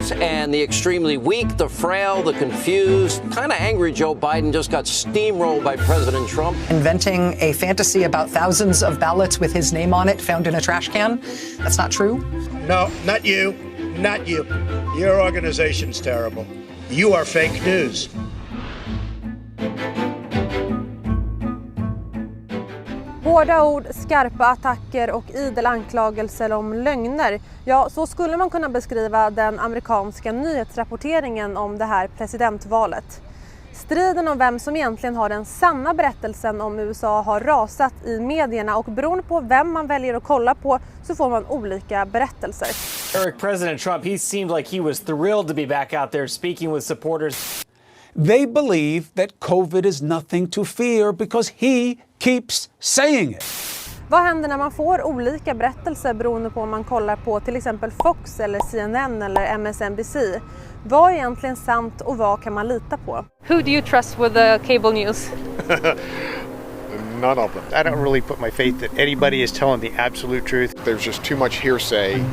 strength and the extremely weak, the frail, the confused, kind of angry Joe Biden just got steamrolled by President Trump. Inventing a fantasy about thousands of ballots with his name on it found in a trash can. That's not true. No, not you. Not you. Your organization's terrible. You are fake news. Hårda ord, skarpa attacker och idel anklagelser om lögner. Ja, så skulle man kunna beskriva den amerikanska nyhetsrapporteringen om det här presidentvalet. Striden om vem som egentligen har den sanna berättelsen om USA har rasat i medierna och beroende på vem man väljer att kolla på så får man olika berättelser. Eric, President Trump, he seemed like he was thrilled to be back out there speaking with supporters. They believe that COVID is nothing to fear because he keeps saying it. Vad händer när man får olika berättelser beroende på om man kollar på till exempel Fox eller CNN eller MSNBC? Vad är egentligen sant och vad kan man lita på? Who do you trust with the cable news? None of them. I don't really put my faith that anybody is telling the absolute truth. There's just too much hearsay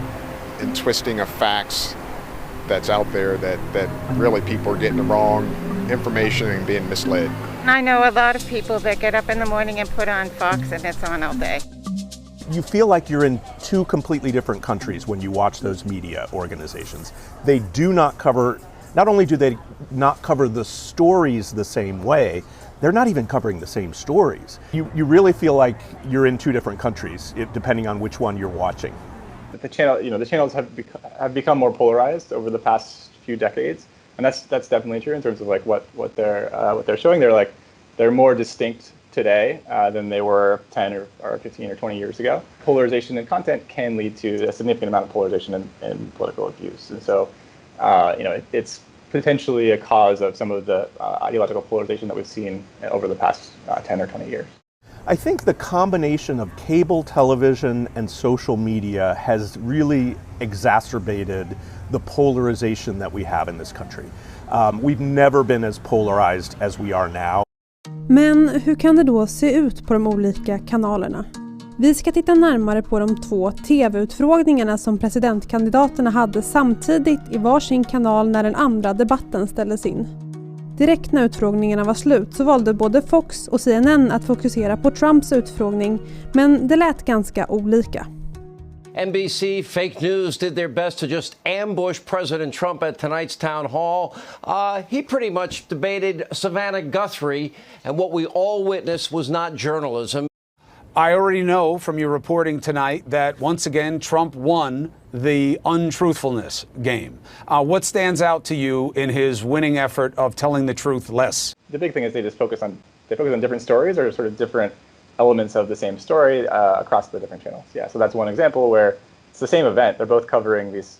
and twisting of facts that's out there that really people are getting the wrong information and being misled. I know a lot of people that get up in the morning and put on Fox and it's on all day. You feel like you're in two completely different countries when you watch those media organizations. They do not cover, not only do they not cover the stories the same way, they're not even covering the same stories. You really feel like you're in two different countries, depending on which one you're watching. The channels have become more polarized over the past few decades, and that's definitely true in terms of like what they're showing. They're more distinct today than they were 10 or 15 or 20 years ago. Polarization in content can lead to a significant amount of polarization in political views, and so it's potentially a cause of some of the ideological polarization that we've seen over the past 10 or 20 years. I think the combination of cable television and social media has really exacerbated the polarization that we have in this country. We've never been as polarized as we are now. Men hur kan det då se ut på de olika kanalerna? Vi ska titta närmare på de 2 TV-utfrågningarna som presidentkandidaterna hade samtidigt i varsin kanal när den andra debatten ställdes in. Direkt när utfrågningarna var slut så valde både Fox och CNN att fokusera på Trumps utfrågning, men det lät ganska olika. NBC fake news did their best to just ambush President Trump at tonight's town hall. He pretty much debated Savannah Guthrie, and what we all witnessed was not journalism. I already know from your reporting tonight that once again Trump won the untruthfulness game. What stands out to you in his winning effort of telling the truth less? The big thing is they focus on different stories or sort of different elements of the same story across the different channels. Yeah, so that's one example where it's the same event. They're both covering these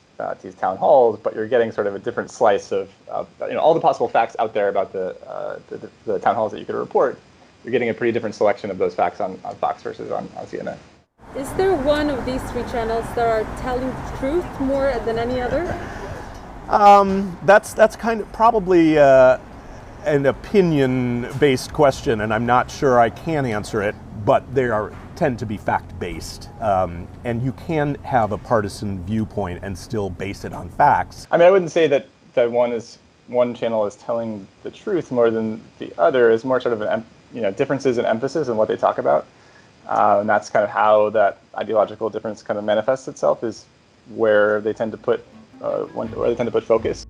town halls, but you're getting sort of a different slice of all the possible facts out there about the town halls that you could report. You're getting a pretty different selection of those facts on Fox versus on CNN. Is there one of these 3 channels that are telling the truth more than any other? That's kind of probably an opinion-based question, and I'm not sure I can answer it, but they tend to be fact-based, and you can have a partisan viewpoint and still base it on facts. I mean, I wouldn't say that one channel is telling the truth more than the other. It's more sort of differences in emphasis in what they talk about, and that's kind of how that ideological difference kind of manifests itself, is where they tend to put focus.